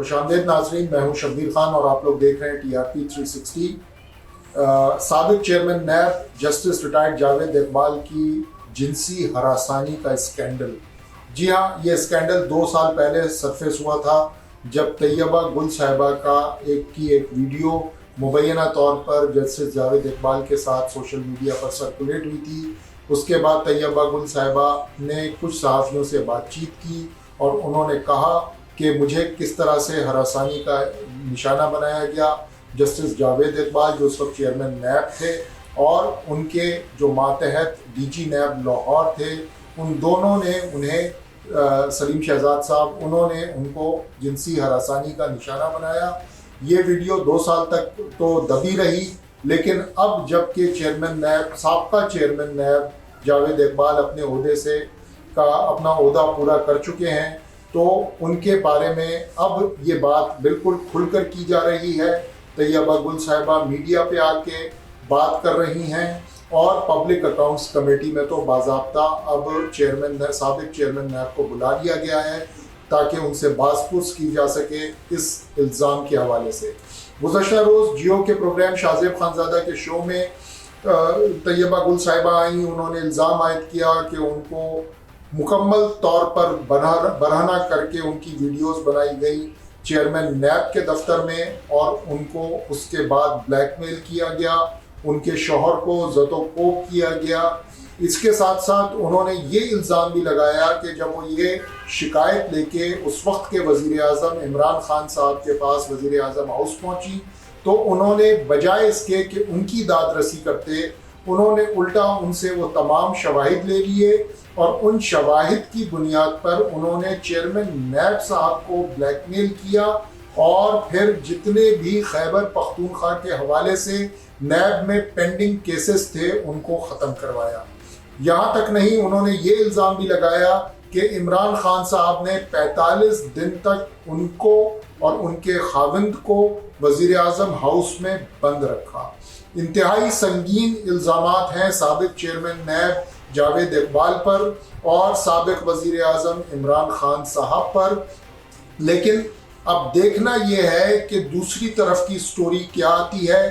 خوش آمدید ناظرین، میں ہوں شبیر خان اور آپ لوگ دیکھ رہے ہیں TRP 360۔ سابق chairman NAB justice retired Javed Iqbal کی جنسی ہراسانی کا اسکینڈل۔ جی ہاں، یہ اسکینڈل 2 سال پہلے سرفیس ہوا تھا جب طیبہ گل صاحبہ کا ایک ویڈیو مبینہ طور پر جسٹس جاوید اقبال کے ساتھ سوشل میڈیا پر سرکولیٹ ہوئی تھی۔ اس کے بعد طیبہ گل صاحبہ نے کچھ صحافیوں سے بات چیت کی اور انہوں نے کہا کہ مجھے کس طرح سے ہراسانی کا نشانہ بنایا گیا۔ جسٹس جاوید اقبال جو اس وقت چیئرمین نیب تھے اور ان کے جو ماتحت DG نیب لاہور تھے، ان دونوں نے انہیں سلیم شہزاد صاحب انہوں نے ان کو جنسی ہراسانی کا نشانہ بنایا۔ یہ ویڈیو 2 سال تک تو دبی رہی، لیکن اب جب کہ سابقہ چیئرمین نیب جاوید اقبال اپنے عہدے سے اپنا عہدہ پورا کر چکے ہیں تو ان کے بارے میں اب یہ بات بالکل کھل کر کی جا رہی ہے۔ طیبہ گل صاحبہ میڈیا پہ آ کے بات کر رہی ہیں اور پبلک اکاؤنٹس کمیٹی میں تو باضابطہ اب سابق چیئرمین نیب کو بلا لیا گیا ہے تاکہ ان سے باز پرس کی جا سکے اس الزام کے حوالے سے۔ گزشتہ روز جیو کے پروگرام شاہ زیب خانزادہ کے شو میں طیبہ گل صاحبہ آئیں۔ انہوں نے الزام عائد کیا کہ ان کو مکمل طور پر برہنہ کر کے ان کی ویڈیوز بنائی گئی چیئرمین نیب کے دفتر میں اور ان کو اس کے بعد بلیک میل کیا گیا، ان کے شوہر کو زد و کوب کیا گیا۔ اس کے ساتھ ساتھ انہوں نے یہ الزام بھی لگایا کہ جب وہ یہ شکایت لے کے اس وقت کے وزیر اعظم عمران خان صاحب کے پاس وزیر اعظم ہاؤس پہنچی تو انہوں نے بجائے اس کے کہ ان کی داد رسی کرتے، انہوں نے الٹا ان سے وہ تمام شواہد لے لیے اور ان شواہد کی بنیاد پر انہوں نے چیئرمین نیب صاحب کو بلیک میل کیا اور پھر جتنے بھی خیبر پختونخوا کے حوالے سے نیب میں پینڈنگ کیسز تھے ان کو ختم کروایا۔ یہاں تک نہیں، انہوں نے یہ الزام بھی لگایا کہ عمران خان صاحب نے 45 دن تک ان کو اور ان کے خاوند کو وزیر اعظم ہاؤس میں بند رکھا۔ انتہائی سنگین الزامات ہیں سابق چیئرمین نیب جاوید اقبال پر اور سابق وزیر اعظم عمران خان صاحب پر، لیکن اب دیکھنا یہ ہے کہ دوسری طرف کی سٹوری کیا آتی ہے۔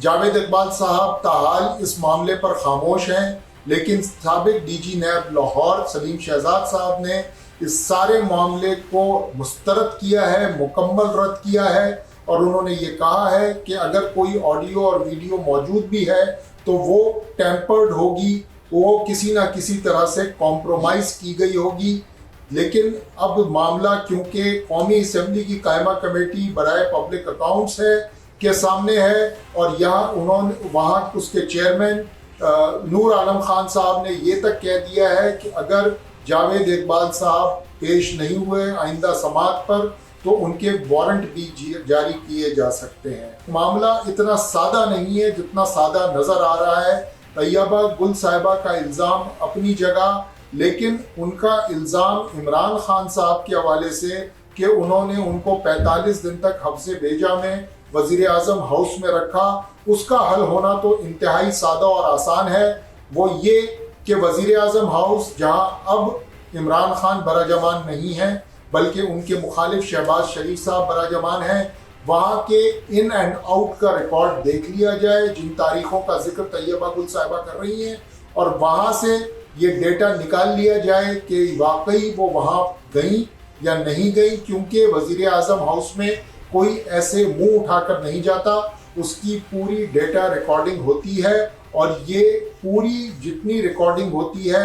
جاوید اقبال صاحب تاحال اس معاملے پر خاموش ہیں، لیکن سابق DG نیب لاہور سلیم شہزاد صاحب نے اس سارے معاملے کو مسترد کیا ہے، مکمل رد کیا ہے اور انہوں نے یہ کہا ہے کہ اگر کوئی آڈیو اور ویڈیو موجود بھی ہے تو وہ ٹیمپرڈ ہوگی، وہ کسی نہ کسی طرح سے کمپرومائز کی گئی ہوگی۔ لیکن اب معاملہ کیونکہ قومی اسمبلی کی قائمہ کمیٹی برائے پبلک اکاؤنٹس ہے کے سامنے ہے اور وہاں اس کے چیئرمین نور عالم خان صاحب نے یہ تک کہہ دیا ہے کہ اگر جاوید اقبال صاحب پیش نہیں ہوئے آئندہ سماعت پر تو ان کے وارنٹ بھی جاری کیے جا سکتے ہیں۔ معاملہ اتنا سادہ نہیں ہے جتنا سادہ نظر آ رہا ہے۔ طیبہ گل صاحبہ کا الزام اپنی جگہ، لیکن ان کا الزام عمران خان صاحب کے حوالے سے کہ انہوں نے ان کو 45 دن تک حبس بھیجا میں وزیر اعظم ہاؤس میں رکھا، اس کا حل ہونا تو انتہائی سادہ اور آسان ہے۔ وہ یہ کہ وزیر اعظم ہاؤس جہاں اب عمران خان براجمان نہیں ہیں بلکہ ان کے مخالف شہباز شریف صاحب براجمان ہیں، وہاں کے ان اینڈ آؤٹ کا ریکارڈ دیکھ لیا جائے جن تاریخوں کا ذکر طیبہ گل صاحبہ کر رہی ہیں، اور وہاں سے یہ ڈیٹا نکال لیا جائے کہ واقعی وہ وہاں گئیں یا نہیں گئیں، کیونکہ وزیر اعظم ہاؤس میں کوئی ایسے منہ اٹھا کر نہیں جاتا، اس کی پوری ڈیٹا ریکارڈنگ ہوتی ہے اور یہ پوری جتنی ریکارڈنگ ہوتی ہے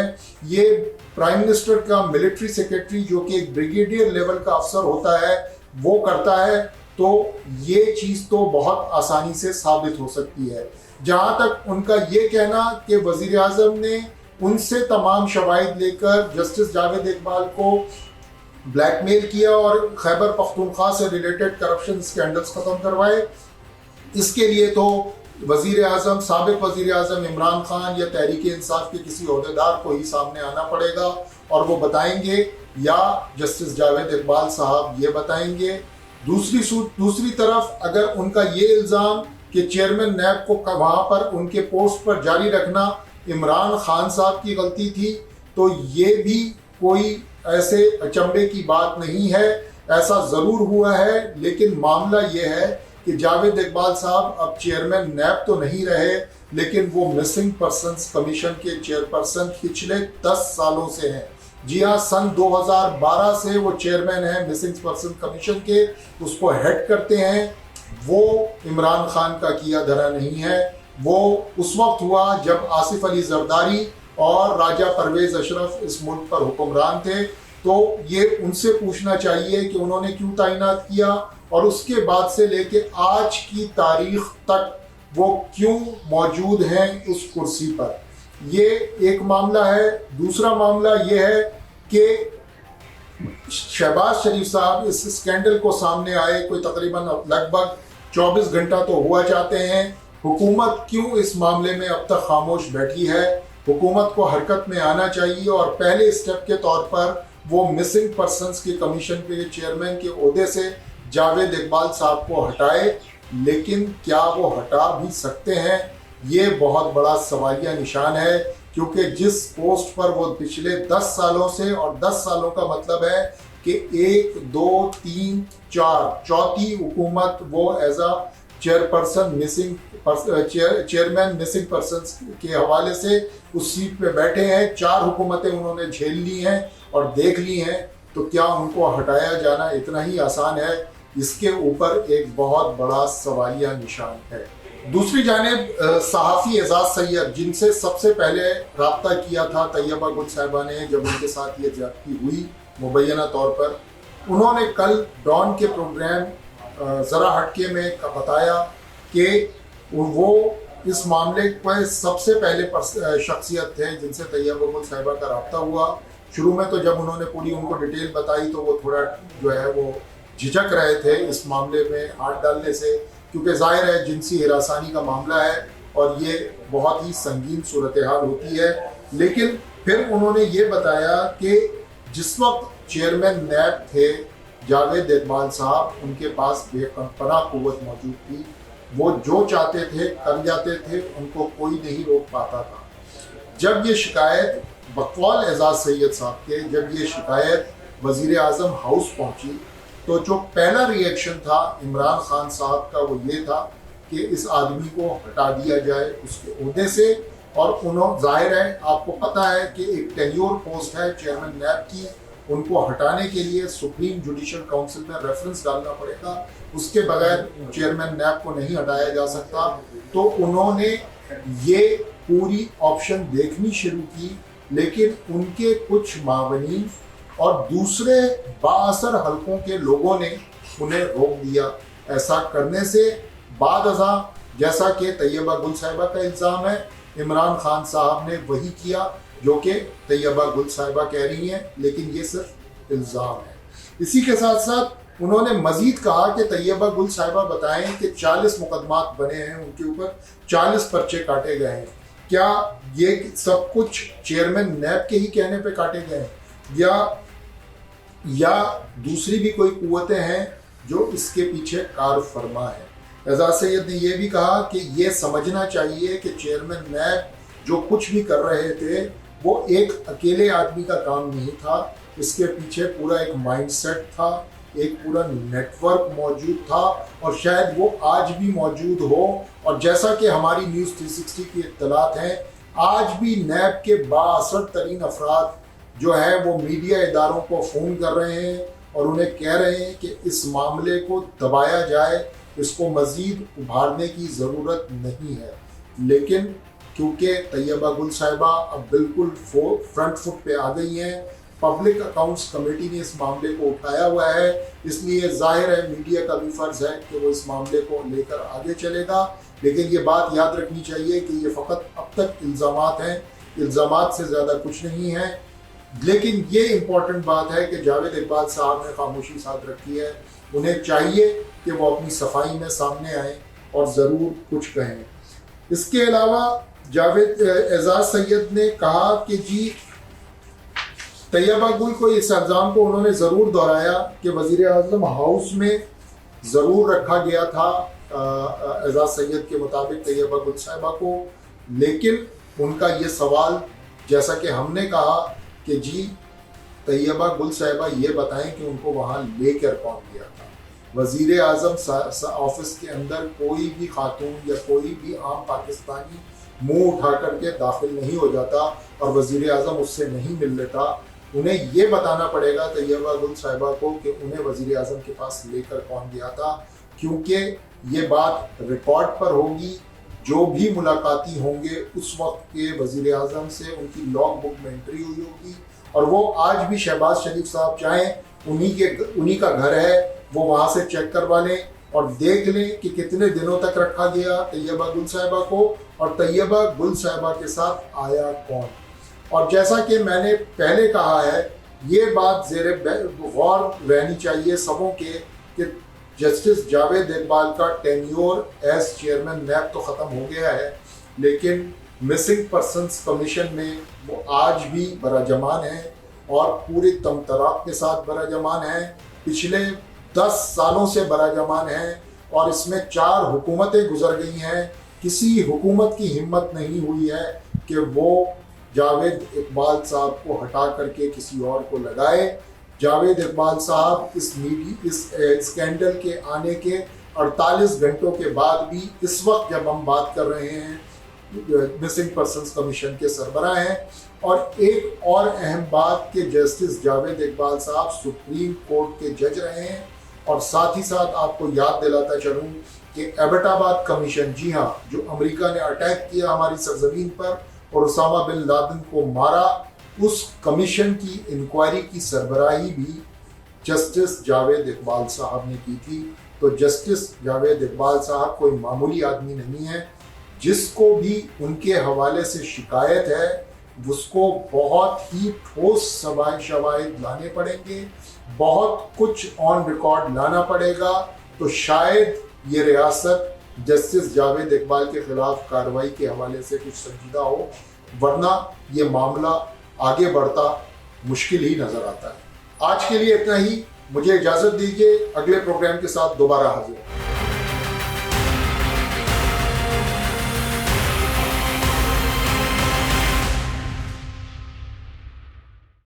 یہ پرائم منسٹر کا ملٹری سیکرٹری جو کہ ایک بریگیڈیئر لیول کا افسر ہوتا ہے وہ کرتا ہے، تو یہ چیز تو بہت آسانی سے ثابت ہو سکتی ہے۔ جہاں تک ان کا یہ کہنا کہ وزیر اعظم نے ان سے تمام شواہد لے کر جسٹس جاوید اقبال کو بلیک میل کیا اور خیبر پختونخوا سے ریلیٹڈ کرپشن سکینڈلز ختم کروائے، اس کے لیے تو سابق وزیر اعظم عمران خان یا تحریک انصاف کے کسی عہدیدار کو ہی سامنے آنا پڑے گا اور وہ بتائیں گے، یا جسٹس جاوید اقبال صاحب یہ بتائیں گے۔ دوسری طرف اگر ان کا یہ الزام کہ چیئرمین نیب کو وہاں پر ان کے پوسٹ پر جاری رکھنا عمران خان صاحب کی غلطی تھی تو یہ بھی کوئی ایسے اچنبے کی بات نہیں ہے، ایسا ضرور ہوا ہے، لیکن معاملہ یہ ہے کہ جاوید اقبال صاحب اب چیئرمین نیب تو نہیں رہے، لیکن وہ مسنگ پرسنز کمیشن کے چیئرپرسن پچھلے 10 سالوں سے ہیں۔ جی ہاں، سن 2012 سے وہ چیئرمین ہیں مسنگ پرسن کمیشن کے، اس کو ہیڈ کرتے ہیں۔ وہ عمران خان کا کیا دھرا نہیں ہے، وہ اس وقت ہوا جب آصف علی زرداری اور راجہ پرویز اشرف اس ملک پر حکمران تھے، تو یہ ان سے پوچھنا چاہیے کہ انہوں نے کیوں تعینات کیا، اور اس کے بعد سے لے کے آج کی تاریخ تک وہ کیوں موجود ہیں اس کرسی پر۔ یہ ایک معاملہ ہے۔ دوسرا معاملہ یہ ہے کہ شہباز شریف صاحب اس اسکینڈل کو سامنے آئے کوئی تقریباً لگ بھگ 24 گھنٹہ تو ہوا چاہتے ہیں، حکومت کیوں اس معاملے میں اب تک خاموش بیٹھی ہے؟ حکومت کو حرکت میں آنا چاہیے اور پہلے اسٹیپ کے طور پر وہ مسنگ پرسنز کے کمیشن کے چیئرمین کے عہدے سے جاوید اقبال صاحب کو ہٹائے، لیکن کیا وہ ہٹا بھی سکتے ہیں؟ یہ بہت بڑا سوالیہ نشان ہے، کیونکہ جس پوسٹ پر وہ پچھلے 10 سالوں سے، اور 10 سالوں کا مطلب ہے کہ 1 2 3 4 چوتھی حکومت وہ as a chairman missing persons کے حوالے سے اس سیٹ پہ بیٹھے ہیں۔ 4 حکومتیں انہوں نے جھیل لی ہیں اور دیکھ لی ہیں، تو کیا ان کو ہٹایا جانا اتنا ہی آسان ہے؟ اس کے اوپر ایک بہت بڑا سوالیہ نشان ہے۔ دوسری جانب صحافی اعزاز سید، جن سے سب سے پہلے رابطہ کیا تھا طیبہ گل صاحبہ نے جب ان کے ساتھ یہ زیادتی ہوئی مبینہ طور پر، انہوں نے کل ڈان کے پروگرام ذرا ہٹکے میں بتایا کہ وہ اس معاملے پر سب سے پہلے شخصیت تھے جن سے طیبہ گل صاحبہ کا رابطہ ہوا۔ شروع میں تو جب انہوں نے پوری ان کو ڈیٹیل بتائی تو وہ تھوڑا جو ہے وہ جھجک رہے تھے اس معاملے میں ہاتھ ڈالنے سے، کیونکہ ظاہر ہے جنسی ہراسانی کا معاملہ ہے اور یہ بہت ہی سنگین صورتحال ہوتی ہے۔ لیکن پھر انہوں نے یہ بتایا کہ جس وقت چیئرمین نیب تھے جاوید اقبال صاحب، ان کے پاس بے پناہ قوت موجود تھی، وہ جو چاہتے تھے کر جاتے تھے، ان کو کوئی نہیں روک پاتا تھا۔ جب یہ شکایت بقول اعزاز سید صاحب کے، جب یہ شکایت وزیر اعظم ہاؤس پہنچی، تو جو پہلا ری ایکشن تھا عمران خان صاحب کا وہ یہ تھا کہ اس آدمی کو ہٹا دیا جائے اس کے عہدے سے، اور انہوں ظاہر ہے آپ کو پتہ ہے کہ ایک ٹینیور پوسٹ ہے چیئرمین نیب کی، ان کو ہٹانے کے لیے سپریم جوڈیشل کونسل میں ریفرنس ڈالنا پڑے گا، اس کے بغیر چیئرمین نیب کو نہیں ہٹایا جا سکتا۔ تو انہوں نے یہ پوری آپشن دیکھنی شروع کی، لیکن ان کے کچھ معاونین اور دوسرے بااثر حلقوں کے لوگوں نے انہیں روک دیا ایسا کرنے سے۔ بعد ازاں جیسا کہ طیبہ گل صاحبہ کا الزام ہے، عمران خان صاحب نے وہی کیا جو کہ طیبہ گل صاحبہ کہہ رہی ہیں، لیکن یہ صرف الزام ہے۔ اسی کے ساتھ ساتھ انہوں نے مزید کہا کہ طیبہ گل صاحبہ بتائیں کہ 40 مقدمات بنے ہیں ان کے اوپر، 40 پرچے کاٹے گئے ہیں۔ کیا یہ سب کچھ چیئرمین نیب کے ہی کہنے پہ کاٹے گئے ہیں، یا دوسری بھی کوئی قوتیں ہیں جو اس کے پیچھے کار فرما ہے؟ اعزاز سید نے یہ بھی کہا کہ یہ سمجھنا چاہیے کہ چیئرمین نیب جو کچھ بھی کر رہے تھے وہ ایک اکیلے آدمی کا کام نہیں تھا، اس کے پیچھے پورا ایک مائنڈ سیٹ تھا، ایک پورا نیٹ ورک موجود تھا، اور شاید وہ آج بھی موجود ہو۔ اور جیسا کہ ہماری نیوز 360 کی اطلاعات ہیں، آج بھی نیب کے بااثر ترین افراد جو ہے وہ میڈیا اداروں کو فون کر رہے ہیں اور انہیں کہہ رہے ہیں کہ اس معاملے کو دبایا جائے، اس کو مزید ابھارنے کی ضرورت نہیں ہے۔ لیکن کیونکہ طیبہ گل صاحبہ اب بالکل فرنٹ فٹ پہ آ گئی ہیں، پبلک اکاؤنٹس کمیٹی نے اس معاملے کو اٹھایا ہوا ہے، اس لیے ظاہر ہے میڈیا کا بھی فرض ہے کہ وہ اس معاملے کو لے کر آگے چلے گا۔ لیکن یہ بات یاد رکھنی چاہیے کہ یہ فقط اب تک الزامات ہیں، الزامات سے زیادہ کچھ نہیں ہے۔ لیکن یہ امپورٹنٹ بات ہے کہ جاوید اقبال صاحب نے خاموشی ساتھ رکھی ہے، انہیں چاہیے کہ وہ اپنی صفائی میں سامنے آئیں اور ضرور کچھ کہیں۔ اس کے علاوہ جاوید اعزاز سید نے کہا کہ جی طیبہ گل کو اس الزام کو انہوں نے ضرور دہرایا کہ وزیر اعظم ہاؤس میں ضرور رکھا گیا تھا اعزاز سید کے مطابق طیبہ گل صاحبہ کو، لیکن ان کا یہ سوال جیسا کہ ہم نے کہا کہ جی طیبہ گل صاحبہ یہ بتائیں کہ ان کو وہاں لے کر کون گیا تھا۔ وزیر اعظم آفس کے اندر کوئی بھی خاتون یا کوئی بھی عام پاکستانی منہ اٹھا کر کے داخل نہیں ہو جاتا اور وزیر اعظم اس سے نہیں مل لیتا۔ انہیں یہ بتانا پڑے گا طیبہ گل صاحبہ کو کہ انہیں وزیر اعظم کے پاس لے کر کون گیا تھا، کیونکہ یہ بات ریکارڈ پر ہوگی۔ جو بھی ملاقاتی ہوں گے اس وقت کے وزیر اعظم سے ان کی لاگ بک میں انٹری ہوئی ہوگی، اور وہ آج بھی شہباز شریف صاحب چاہیں انہی کا گھر ہے، وہ وہاں سے چیک کروا لیں اور دیکھ لیں کہ کتنے دنوں تک رکھا گیا طیبہ گل صاحبہ کو اور طیبہ گل صاحبہ کے ساتھ آیا کون۔ اور جیسا کہ میں نے پہلے کہا ہے، یہ بات زیر غور رہنی چاہیے سبوں کے کہ جسٹس جاوید اقبال کا ٹینیور ایز چیئرمین نیب تو ختم ہو گیا ہے، لیکن مسنگ پرسنز کمیشن میں وہ آج بھی براجمان ہیں اور پورے تمطراق کے ساتھ براجمان ہیں، پچھلے 10 سالوں سے براجمان ہیں، اور اس میں 4 حکومتیں گزر گئی ہیں۔ کسی حکومت کی ہمت نہیں ہوئی ہے کہ وہ جاوید اقبال صاحب کو ہٹا کر کے کسی اور کو لگائے۔ جاوید اقبال صاحب اس اسکینڈل کے آنے کے 48 گھنٹوں کے بعد بھی اس وقت جب ہم بات کر رہے ہیں مسنگ پرسنز کمیشن کے سربراہ ہیں۔ اور ایک اور اہم بات کہ جسٹس جاوید اقبال صاحب سپریم کورٹ کے جج رہے ہیں، اور ساتھ ہی ساتھ آپ کو یاد دلاتا چلوں کہ ایبٹ آباد کمیشن، جی ہاں، جو امریکہ نے اٹیک کیا ہماری سرزمین پر اور اسامہ بن لادن کو مارا، اس کمیشن کی انکوائری کی سربراہی بھی جسٹس جاوید اقبال صاحب نے کی تھی۔ تو جسٹس جاوید اقبال صاحب کوئی معمولی آدمی نہیں ہے، جس کو بھی ان کے حوالے سے شکایت ہے اس کو بہت ہی ٹھوس شواہد لانے پڑیں گے، بہت کچھ آن ریکارڈ لانا پڑے گا، تو شاید یہ ریاست جسٹس جاوید اقبال کے خلاف کارروائی کے حوالے سے کچھ سنجیدہ ہو، ورنہ یہ معاملہ آگے بڑھتا مشکل ہی نظر آتا ہے۔ آج کے لیے اتنا ہی، مجھے اجازت دیجیے، اگلے پروگرام کے ساتھ دوبارہ حاضر ہوں۔